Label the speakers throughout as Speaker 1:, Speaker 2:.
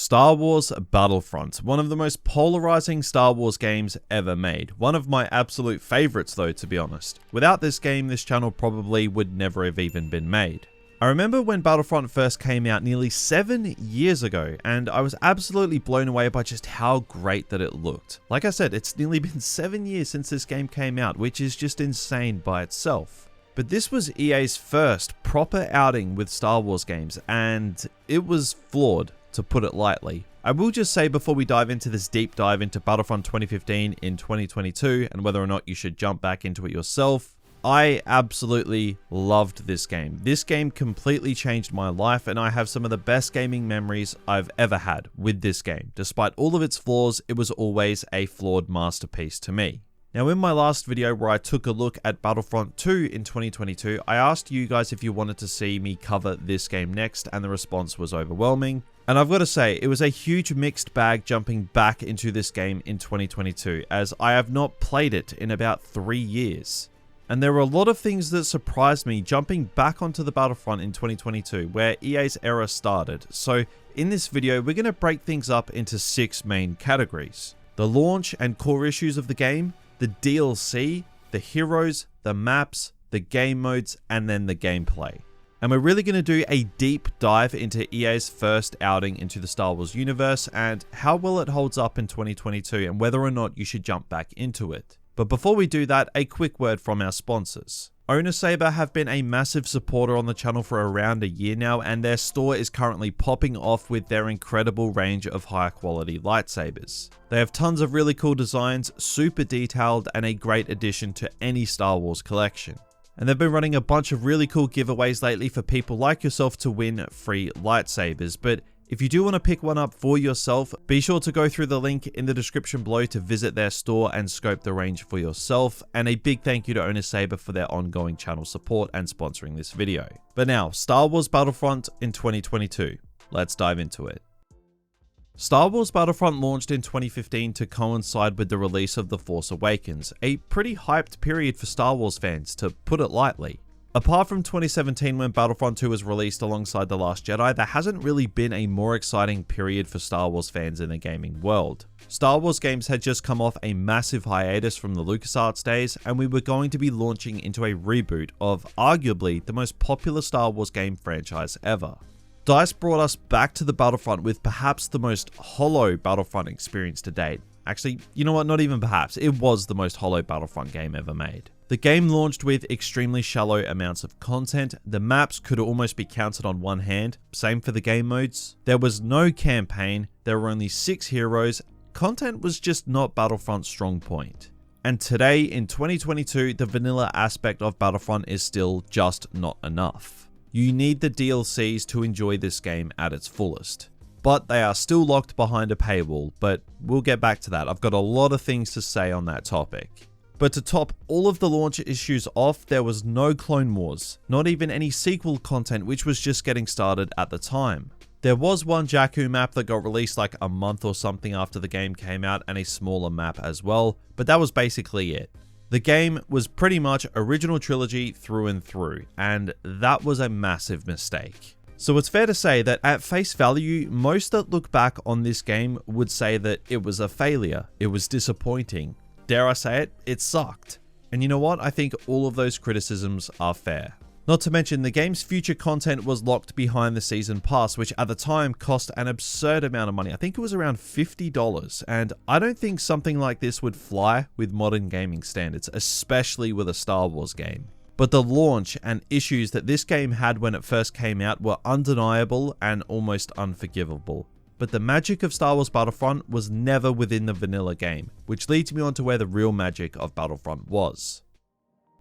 Speaker 1: Star Wars Battlefront, one of the most polarizing Star Wars games ever made. One of my absolute favorites though, to be honest. Without this game, this channel probably would never have even been made. I remember when Battlefront first came out nearly 7 years ago, and I was absolutely blown away by just how great that it looked. Like I said, it's nearly been 7 years since this game came out, which is just insane by itself. But this was EA's first proper outing with Star Wars games, and it was flawed, to put it lightly. I will just say before we dive into this deep dive into Battlefront 2015 in 2022 and whether or not you should jump back into it yourself, I absolutely loved this game. This game completely changed my life, and I have some of the best gaming memories I've ever had with this game. Despite all of its flaws, it was always a flawed masterpiece to me. Now, in my last video where I took a look at Battlefront 2 in 2022, I asked you guys if you wanted to see me cover this game next, and the response was overwhelming. And I've got to say, it was a huge mixed bag jumping back into this game in 2022, as I have not played it in about 3 years. And there were a lot of things that surprised me jumping back onto the Battlefront in 2022, where EA's era started. So in this video, we're going to break things up into 6 main categories: the launch and core issues of the game, the DLC, the heroes, the maps, the game modes, and then the gameplay. And we're really going to do a deep dive into EA's first outing into the Star Wars universe and how well it holds up in 2022 and whether or not you should jump back into it. But before we do that, a quick word from our sponsors. Owner Saber have been a massive supporter on the channel for around a year now, and their store is currently popping off with their incredible range of high quality lightsabers. They have tons of really cool designs, super detailed, and a great addition to any Star Wars collection. And they've been running a bunch of really cool giveaways lately for people like yourself to win free lightsabers. But if you do want to pick one up for yourself, be sure to go through the link in the description below to visit their store and scope the range for yourself. And a big thank you to Owner Saber for their ongoing channel support and sponsoring this video. But now, Star Wars Battlefront in 2022. Let's dive into it. Star Wars Battlefront launched in 2015 to coincide with the release of The Force Awakens, a pretty hyped period for Star Wars fans, to put it lightly. Apart from 2017 when Battlefront 2 was released alongside The Last Jedi, there hasn't really been a more exciting period for Star Wars fans in the gaming world. Star Wars games had just come off a massive hiatus from the LucasArts days, and we were going to be launching into a reboot of arguably the most popular Star Wars game franchise ever. DICE brought us back to the Battlefront with perhaps the most hollow Battlefront experience to date. Actually, you know what, not even perhaps, it was the most hollow Battlefront game ever made. The game launched with extremely shallow amounts of content, the maps could almost be counted on one hand, same for the game modes. There was no campaign, there were only 6 heroes, content was just not Battlefront's strong point. And today, in 2022, the vanilla aspect of Battlefront is still just not enough. You need the DLCs to enjoy this game at its fullest. But they are still locked behind a paywall, but we'll get back to that. I've got a lot of things to say on that topic. But to top all of the launch issues off, there was no Clone Wars, not even any sequel content, which was just getting started at the time. There was one Jakku map that got released like a month or something after the game came out, and a smaller map as well, but that was basically it. The game was pretty much original trilogy through and through, and that was a massive mistake. So it's fair to say that at face value, most that look back on this game would say that it was a failure, it was disappointing. Dare I say it, it sucked. And you know what? I think all of those criticisms are fair. Not to mention, the game's future content was locked behind the season pass, which at the time cost an absurd amount of money. I think it was around $50, and I don't think something like this would fly with modern gaming standards, especially with a Star Wars game. But the launch and issues that this game had when it first came out were undeniable and almost unforgivable. But the magic of Star Wars Battlefront was never within the vanilla game, which leads me on to where the real magic of Battlefront was.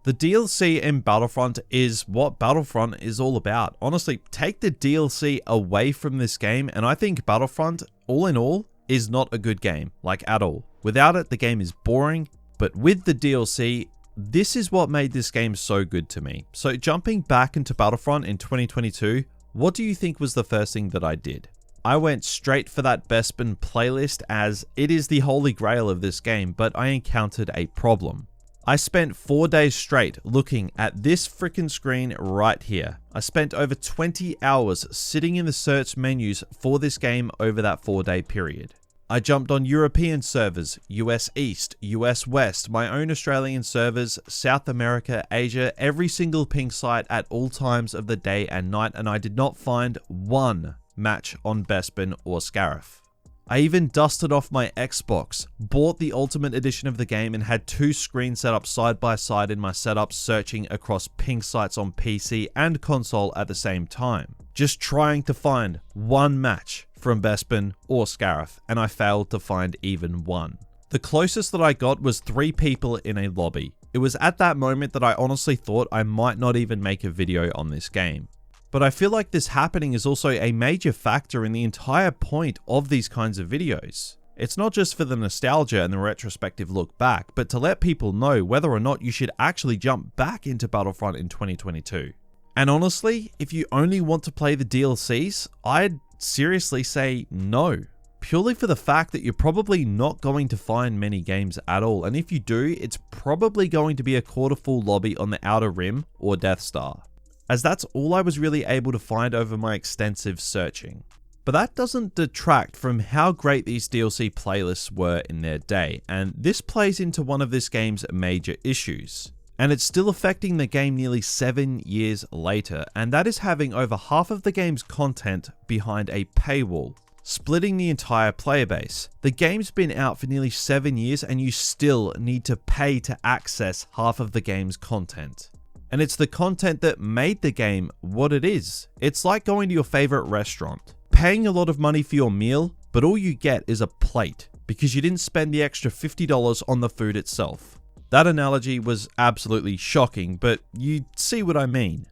Speaker 1: The DLC in Battlefront is what Battlefront is all about. Honestly, take the DLC away from this game and I think Battlefront, all in all, is not a good game, like at all. Without it, the game is boring, but with the DLC, this is what made this game so good to me. So jumping back into Battlefront in 2022, what do you think was the first thing that I did? I went straight for that Bespin playlist, as it is the holy grail of this game, but I encountered a problem. I spent 4 days straight looking at this freaking screen right here. I spent over 20 hours sitting in the search menus for this game over that 4-day period. I jumped on European servers, US East, US West, my own Australian servers, South America, Asia, every single ping site at all times of the day and night, and I did not find one match on Bespin or Scarif. I even dusted off my Xbox, bought the Ultimate Edition of the game, and had 2 screens set up side by side in my setup, searching across ping sites on PC and console at the same time, just trying to find one match from Bespin or Scarif, and I failed to find even one. The closest that I got was 3 people in a lobby. It was at that moment that I honestly thought I might not even make a video on this game. But I feel like this happening is also a major factor in the entire point of these kinds of videos. It's not just for the nostalgia and the retrospective look back, but to let people know whether or not you should actually jump back into Battlefront in 2022. And honestly, if you only want to play the DLCs, I'd seriously say no. Purely for the fact that you're probably not going to find many games at all, and if you do, it's probably going to be a quarter full lobby on the Outer Rim or Death Star, as that's all I was really able to find over my extensive searching. But that doesn't detract from how great these DLC playlists were in their day, and this plays into one of this game's major issues. And it's still affecting the game nearly 7 years later, and that is having over half of the game's content behind a paywall, splitting the entire player base. The game's been out for nearly 7 years and you still need to pay to access half of the game's content. And it's the content that made the game what it is. It's like going to your favorite restaurant, paying a lot of money for your meal, but all you get is a plate because you didn't spend the extra $50 on the food itself. That analogy was absolutely shocking, but you see what I mean.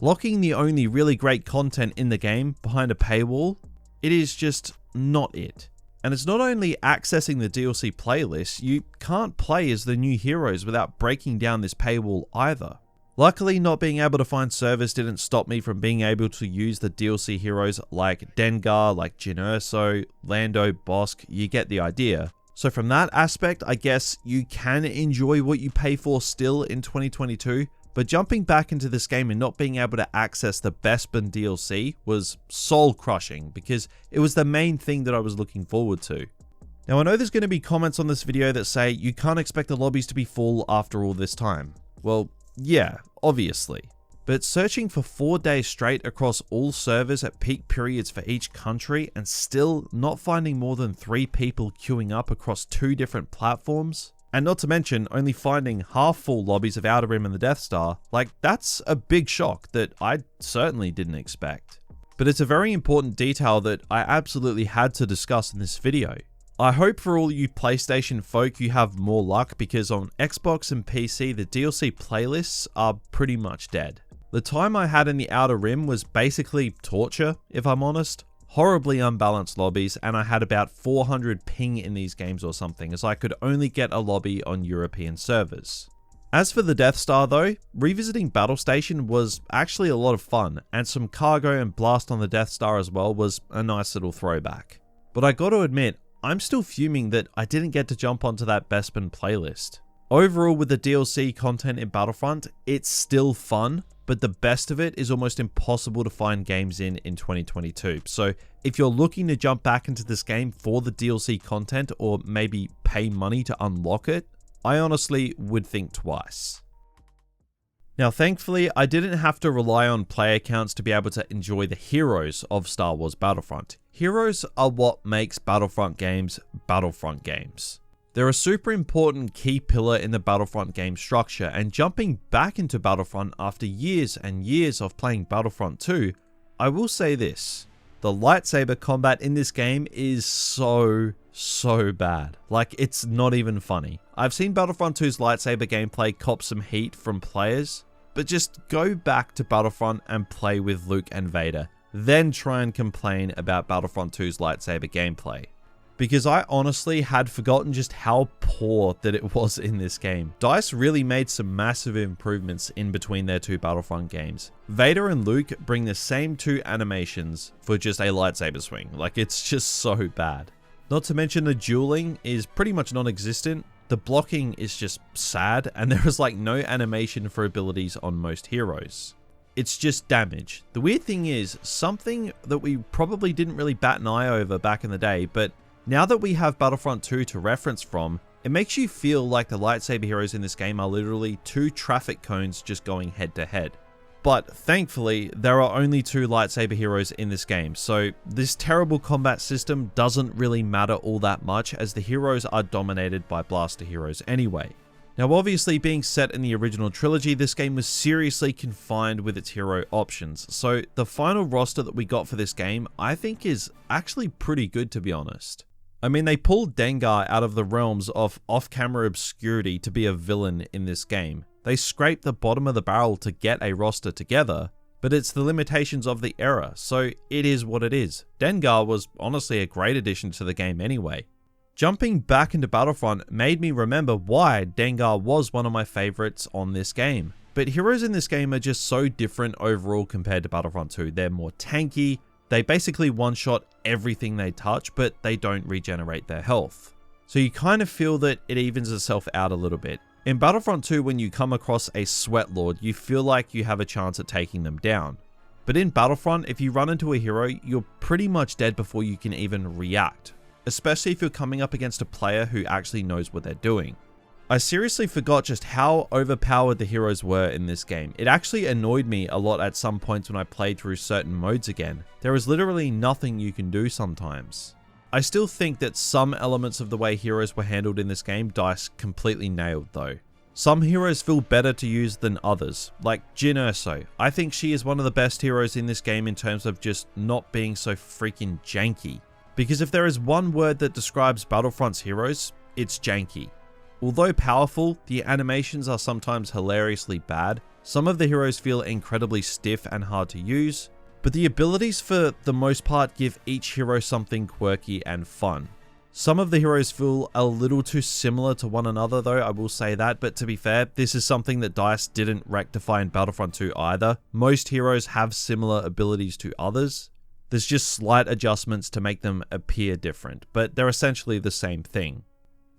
Speaker 1: Locking the only really great content in the game behind a paywall, it is just not it. And it's not only accessing the DLC playlist, you can't play as the new heroes without breaking down this paywall either. Luckily, not being able to find servers didn't stop me from being able to use the DLC heroes like Dengar, like Jyn Erso, Lando, Bosk, you get the idea. So from that aspect, I guess you can enjoy what you pay for still in 2022, but jumping back into this game and not being able to access the Bespin DLC was soul crushing because it was the main thing that I was looking forward to. Now I know there's going to be comments on this video that say you can't expect the lobbies to be full after all this time. Well, yeah, obviously. But searching for 4 days straight across all servers at peak periods for each country and still not finding more than 3 people queuing up across 2 different platforms, and not to mention only finding half full lobbies of Outer Rim and the Death Star, like that's a big shock that I certainly didn't expect. But it's a very important detail that I absolutely had to discuss in this video. I hope for all you PlayStation folk you have more luck, because on Xbox and PC the DLC playlists are pretty much dead. The time I had in the Outer Rim was basically torture, if I'm honest. Horribly unbalanced lobbies, and I had about 400 ping in these games or something, as I could only get a lobby on European servers. As for the Death Star though, revisiting Battle Station was actually a lot of fun, and some cargo and blast on the Death Star as well was a nice little throwback. But I gotta admit, I'm still fuming that I didn't get to jump onto that Bespin playlist. Overall, with the DLC content in Battlefront, it's still fun, but the best of it is almost impossible to find games in 2022. So if you're looking to jump back into this game for the DLC content, or maybe pay money to unlock it, I honestly would think twice. Now, thankfully, I didn't have to rely on player counts to be able to enjoy the heroes of Star Wars Battlefront. Heroes are what makes Battlefront games. They're a super important key pillar in the Battlefront game structure, and jumping back into Battlefront after years and years of playing Battlefront 2, I will say this: the lightsaber combat in this game is so bad. Like, it's not even funny. I've seen Battlefront 2's lightsaber gameplay cop some heat from players, but just go back to Battlefront and play with Luke and Vader, then try and complain about Battlefront 2's lightsaber gameplay. Because I honestly had forgotten just how poor that it was in this game. DICE really made some massive improvements in between their 2 Battlefront games. Vader and Luke bring the same 2 animations for just a lightsaber swing. Like, it's just so bad. Not to mention the dueling is pretty much non-existent. The blocking is just sad, and there is like no animation for abilities on most heroes. It's just damage. The weird thing is, something that we probably didn't really bat an eye over back in the day, but now that we have Battlefront 2 to reference from, it makes you feel like the lightsaber heroes in this game are literally 2 traffic cones just going head to head. But thankfully, there are only 2 lightsaber heroes in this game, so this terrible combat system doesn't really matter all that much, as the heroes are dominated by blaster heroes anyway. Now obviously, being set in the original trilogy, this game was seriously confined with its hero options, so the final roster that we got for this game I think is actually pretty good, to be honest. I mean, they pulled Dengar out of the realms of off-camera obscurity to be a villain in this game. They scraped the bottom of the barrel to get a roster together, but it's the limitations of the era, so it is what it is. Dengar was honestly a great addition to the game anyway. Jumping back into Battlefront made me remember why Dengar was one of my favorites on this game. But heroes in this game are just so different overall compared to Battlefront 2. They're more tanky, they basically one-shot everything they touch, but they don't regenerate their health. So you kind of feel that it evens itself out a little bit. In Battlefront 2, when you come across a Sweat Lord, you feel like you have a chance at taking them down. But in Battlefront, if you run into a hero, you're pretty much dead before you can even react, especially if you're coming up against a player who actually knows what they're doing. I seriously forgot just how overpowered the heroes were in this game. It actually annoyed me a lot at some points when I played through certain modes again. There is literally nothing you can do sometimes. I still think that some elements of the way heroes were handled in this game, DICE completely nailed though. Some heroes feel better to use than others, like Jyn Erso. I think she is one of the best heroes in this game in terms of just not being so freaking janky. Because if there is one word that describes Battlefront's heroes, it's janky. Although powerful, the animations are sometimes hilariously bad. Some of the heroes feel incredibly stiff and hard to use, but the abilities for the most part give each hero something quirky and fun. Some of the heroes feel a little too similar to one another though, I will say that, but to be fair, this is something that DICE didn't rectify in Battlefront 2 either. Most heroes have similar abilities to others. There's just slight adjustments to make them appear different, but they're essentially the same thing.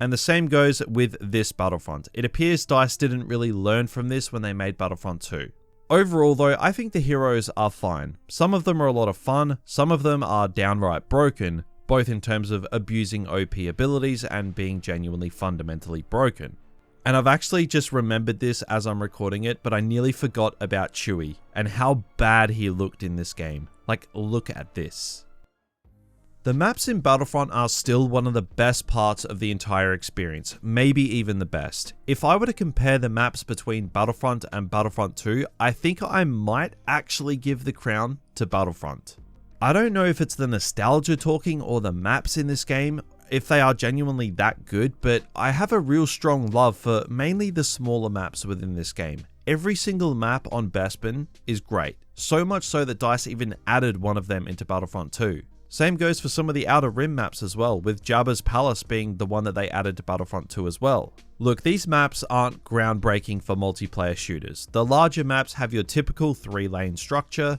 Speaker 1: And the same goes with this Battlefront. It appears DICE didn't really learn from this when they made Battlefront 2. Overall though, I think the heroes are fine. Some of them are a lot of fun, some of them are downright broken, both in terms of abusing OP abilities and being genuinely fundamentally broken. And I've actually just remembered this as I'm recording it, but I nearly forgot about Chewie and how bad he looked in this game. Like, look at this. The maps in Battlefront are still one of the best parts of the entire experience, maybe even the best. If I were to compare the maps between Battlefront and Battlefront 2, I think I might actually give the crown to Battlefront. I don't know if it's the nostalgia talking or the maps in this game, if they are genuinely that good, but I have a real strong love for mainly the smaller maps within this game. Every single map on Bespin is great, so much so that DICE even added one of them into Battlefront 2. Same goes for some of the Outer Rim maps as well, with Jabba's Palace being the one that they added to Battlefront 2 as well. Look, these maps aren't groundbreaking for multiplayer shooters. The larger maps have your typical 3-lane structure,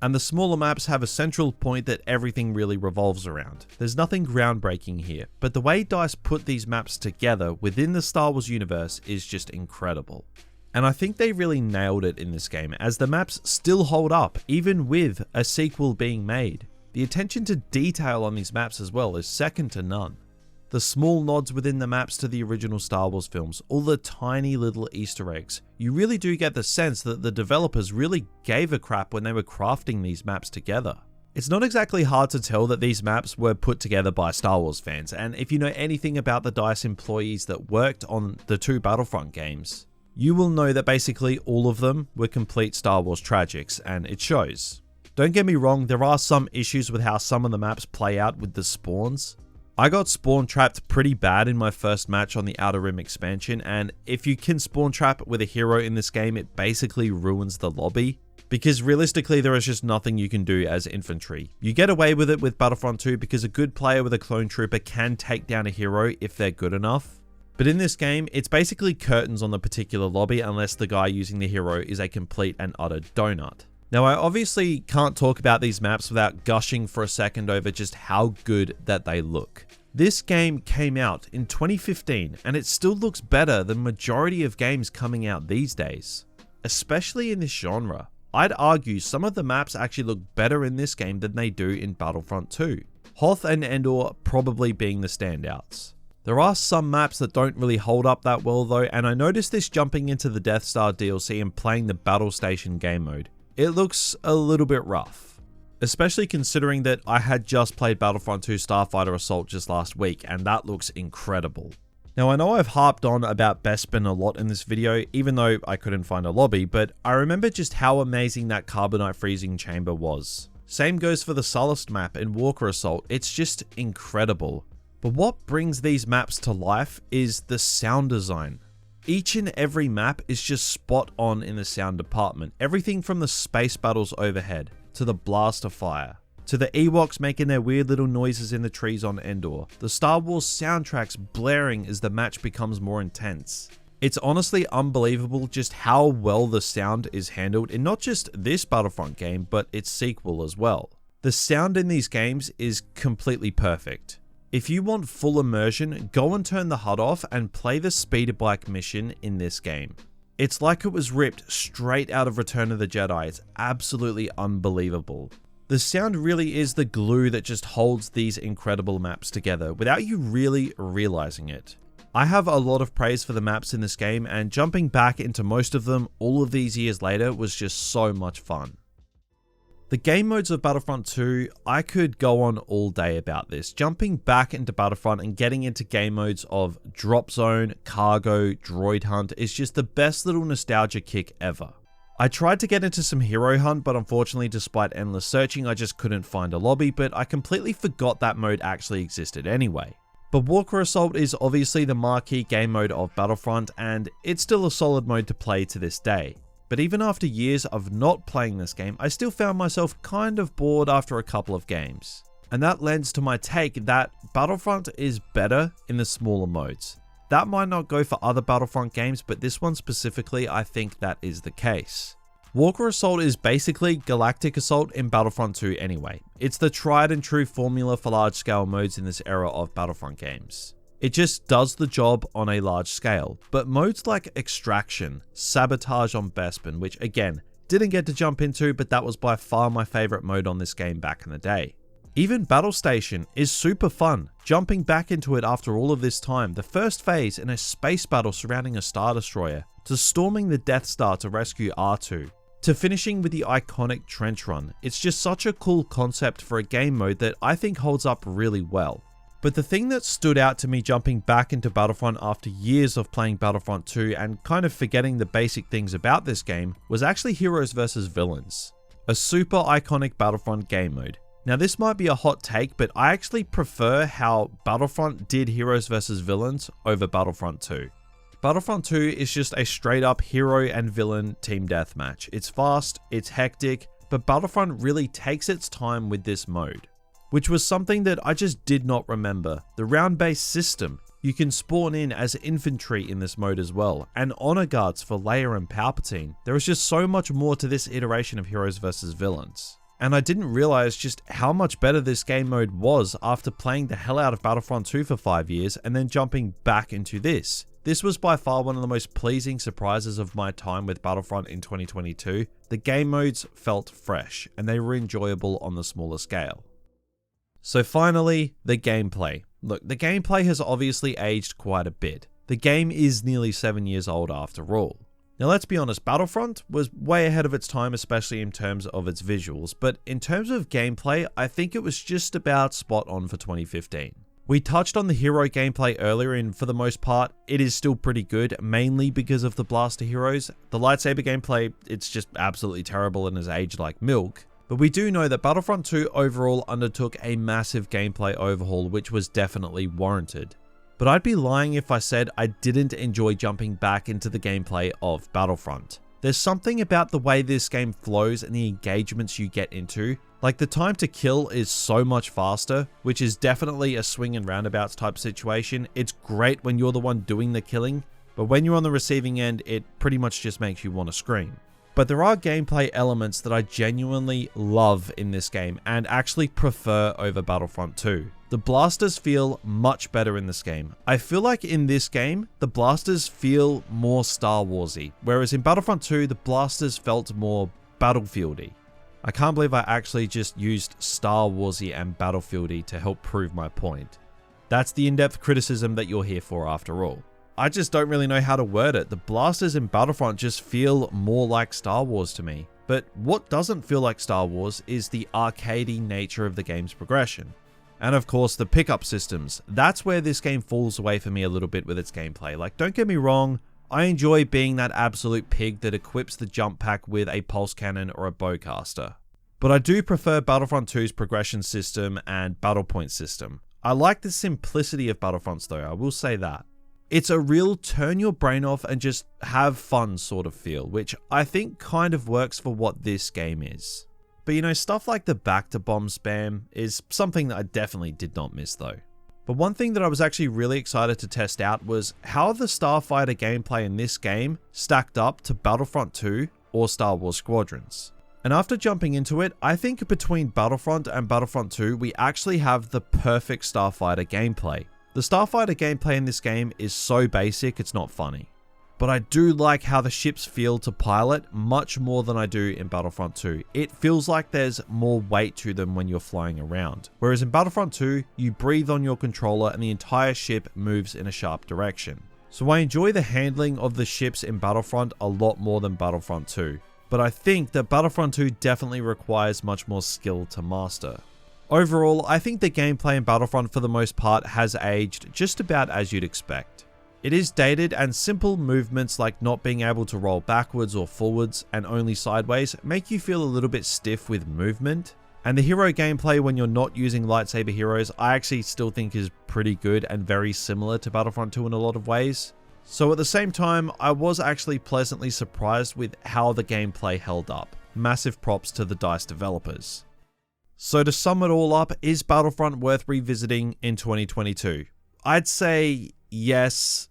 Speaker 1: and the smaller maps have a central point that everything really revolves around. There's nothing groundbreaking here, but the way DICE put these maps together within the Star Wars universe is just incredible. And I think they really nailed it in this game, as the maps still hold up, even with a sequel being made. The attention to detail on these maps as well is second to none. The small nods within the maps to the original Star Wars films, all the tiny little Easter eggs. You really do get the sense that the developers really gave a crap when they were crafting these maps together. It's not exactly hard to tell that these maps were put together by Star Wars fans, and if you know anything about the DICE employees that worked on the 2 Battlefront games, you will know that basically all of them were complete Star Wars tragics, and it shows. Don't get me wrong, there are some issues with how some of the maps play out with the spawns. I got spawn trapped pretty bad in my first match on the Outer Rim expansion, and if you can spawn trap with a hero in this game, it basically ruins the lobby. Because realistically, there is just nothing you can do as infantry. You get away with it with Battlefront 2 because a good player with a clone trooper can take down a hero if they're good enough. But in this game, it's basically curtains on the particular lobby unless the guy using the hero is a complete and utter donut. Now, I obviously can't talk about these maps without gushing for a second over just how good that they look. This game came out in 2015 and it still looks better than majority of games coming out these days. Especially in this genre. I'd argue some of the maps actually look better in this game than they do in Battlefront 2. Hoth and Endor probably being the standouts. There are some maps that don't really hold up that well though, and I noticed this jumping into the Death Star DLC and playing the Battle Station game mode. It looks a little bit rough. Especially considering that I had just played Battlefront 2 Starfighter Assault just last week, and that looks incredible. Now I know I've harped on about Bespin a lot in this video, even though I couldn't find a lobby, but I remember just how amazing that Carbonite freezing chamber was. Same goes for the Sullust map in Walker Assault, it's just incredible. But what brings these maps to life is the sound design. Each and every map is just spot on in the sound department. Everything from the space battles overhead, to the blast of fire, to the Ewoks making their weird little noises in the trees on Endor, the Star Wars soundtracks blaring as the match becomes more intense. It's honestly unbelievable just how well the sound is handled in not just this Battlefront game, but its sequel as well. The sound in these games is completely perfect. If you want full immersion, go and turn the HUD off and play the speeder bike mission in this game. It's like it was ripped straight out of Return of the Jedi. It's absolutely unbelievable. The sound really is the glue that just holds these incredible maps together without you really realizing it. I have a lot of praise for the maps in this game, and jumping back into most of them all of these years later was just so much fun. The game modes of Battlefront 2, I could go on all day about this. Jumping back into Battlefront and getting into game modes of Drop Zone, Cargo, Droid Hunt is just the best little nostalgia kick ever. I tried to get into some Hero Hunt, but unfortunately despite endless searching I just couldn't find a lobby, but I completely forgot that mode actually existed anyway. But Walker Assault is obviously the marquee game mode of Battlefront, and it's still a solid mode to play to this day. But even after years of not playing this game, I still found myself kind of bored after a couple of games. And that lends to my take that Battlefront is better in the smaller modes. That might not go for other Battlefront games, but this one specifically, I think that is the case. Walker Assault is basically Galactic Assault in Battlefront 2 anyway. It's the tried and true formula for large scale modes in this era of Battlefront games. It just does the job on a large scale, but modes like Extraction, Sabotage on Bespin, which again, didn't get to jump into, but that was by far my favorite mode on this game back in the day. Even Battle Station is super fun. Jumping back into it after all of this time, the first phase in a space battle surrounding a Star Destroyer, to storming the Death Star to rescue R2, to finishing with the iconic Trench Run. It's just such a cool concept for a game mode that I think holds up really well. But the thing that stood out to me jumping back into Battlefront after years of playing Battlefront 2 and kind of forgetting the basic things about this game was actually Heroes vs Villains. A super iconic Battlefront game mode. Now this might be a hot take, but I actually prefer how Battlefront did Heroes vs Villains over Battlefront 2. Battlefront 2 is just a straight up hero and villain team deathmatch. It's fast, it's hectic, but Battlefront really takes its time with this mode, which was something that I just did not remember. The round-based system, you can spawn in as infantry in this mode as well, and honor guards for Leia and Palpatine. There is just so much more to this iteration of Heroes vs Villains. And I didn't realize just how much better this game mode was after playing the hell out of Battlefront 2 for 5 years and then jumping back into this. This was by far one of the most pleasing surprises of my time with Battlefront in 2022. The game modes felt fresh, and they were enjoyable on the smaller scale. So finally, the gameplay. Look, the gameplay has obviously aged quite a bit. The game is nearly 7 years old after all. Now let's be honest, Battlefront was way ahead of its time, especially in terms of its visuals, but in terms of gameplay, I think it was just about spot on for 2015. We touched on the hero gameplay earlier, and for the most part, it is still pretty good, mainly because of the blaster heroes. The lightsaber gameplay, it's just absolutely terrible and has aged like milk. But we do know that Battlefront 2 overall undertook a massive gameplay overhaul, which was definitely warranted. But I'd be lying if I said I didn't enjoy jumping back into the gameplay of Battlefront. There's something about the way this game flows and the engagements you get into. Like, the time to kill is so much faster, which is definitely a swing and roundabouts type situation. It's great when you're the one doing the killing, but when you're on the receiving end, it pretty much just makes you want to scream. But there are gameplay elements that I genuinely love in this game and actually prefer over Battlefront 2. The The blasters feel much better in this game. I feel like in this game, the blasters feel more Star Warsy, whereas in Battlefront 2, the blasters felt more Battlefieldy. I can't believe I actually just used Star Warsy and Battlefieldy to help prove my point. That's the in-depth criticism that you're here for after all. I just don't really know how to word it. The blasters in Battlefront just feel more like Star Wars to me. But what doesn't feel like Star Wars is the arcadey nature of the game's progression. And of course, the pickup systems. That's where this game falls away for me a little bit with its gameplay. Like, don't get me wrong, I enjoy being that absolute pig that equips the jump pack with a pulse cannon or a bowcaster. But I do prefer Battlefront 2's progression system and battle point system. I like the simplicity of Battlefronts though, I will say that. It's a real turn your brain off and just have fun sort of feel, which I think kind of works for what this game is. But you know, stuff like the back-to-bomb spam is something that I definitely did not miss though. But one thing that I was actually really excited to test out was how the Starfighter gameplay in this game stacked up to Battlefront 2 or Star Wars Squadrons. And after jumping into it, I think between Battlefront and Battlefront 2, we actually have the perfect Starfighter gameplay. The Starfighter gameplay in this game is so basic, it's not funny. But I do like how the ships feel to pilot much more than I do in Battlefront 2. It feels like there's more weight to them when you're flying around. Whereas in Battlefront 2, you breathe on your controller and the entire ship moves in a sharp direction. So I enjoy the handling of the ships in Battlefront a lot more than Battlefront 2. But I think that Battlefront 2 definitely requires much more skill to master. Overall, I think the gameplay in Battlefront for the most part has aged just about as you'd expect. It is dated and simple movements like not being able to roll backwards or forwards and only sideways make you feel a little bit stiff with movement. And the hero gameplay when you're not using lightsaber heroes I actually still think is pretty good and very similar to Battlefront 2 in a lot of ways. So at the same time, I was actually pleasantly surprised with how the gameplay held up. Massive props to the DICE developers. So to sum it all up, is Battlefront worth revisiting in 2022? I'd say yes,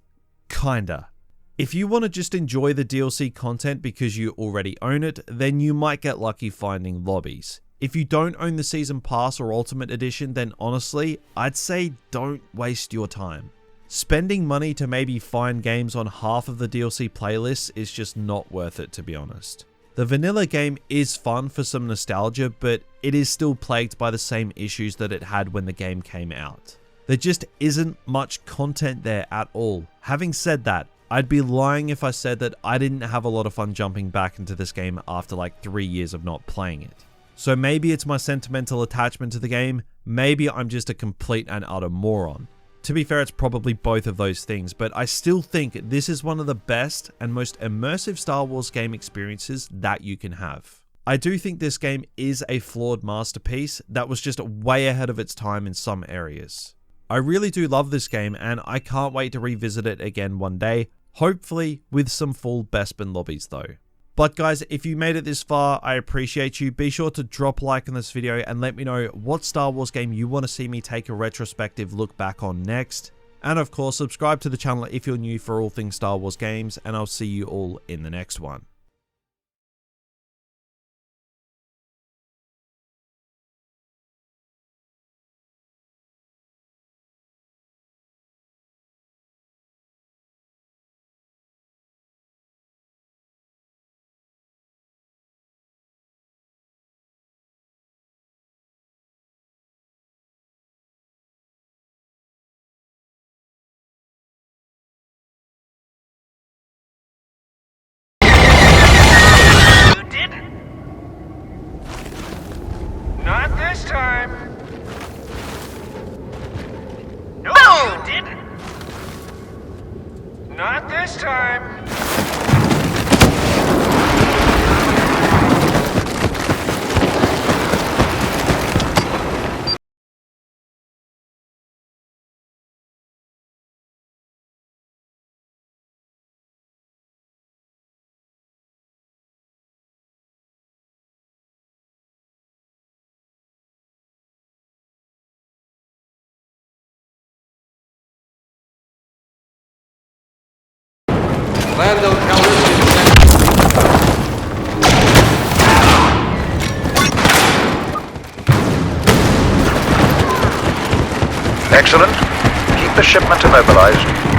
Speaker 1: kinda. If you want to just enjoy the DLC content because you already own it, then you might get lucky finding lobbies. If you don't own the Season Pass or Ultimate Edition, then honestly, I'd say don't waste your time. Spending money to maybe find games on half of the DLC playlists is just not worth it, to be honest. The vanilla game is fun for some nostalgia, but it is still plagued by the same issues that it had when the game came out. There just isn't much content there at all. Having said that, I'd be lying if I said that I didn't have a lot of fun jumping back into this game after like 3 years of not playing it. So maybe it's my sentimental attachment to the game, maybe I'm just a complete and utter moron. To be fair, it's probably both of those things, but I still think this is one of the best and most immersive Star Wars game experiences that you can have. I do think this game is a flawed masterpiece that was just way ahead of its time in some areas. I really do love this game and I can't wait to revisit it again one day, hopefully with some full Bespin lobbies though. But guys, if you made it this far, I appreciate you. Be sure to drop a like on this video and let me know what Star Wars game you want to see me take a retrospective look back on next. And of course, subscribe to the channel if you're new for all things Star Wars games, and I'll see you all in the next one.
Speaker 2: Not this time. No, you didn't. Not this time.
Speaker 3: Lando Calrissian. Excellent. Keep the shipment immobilized.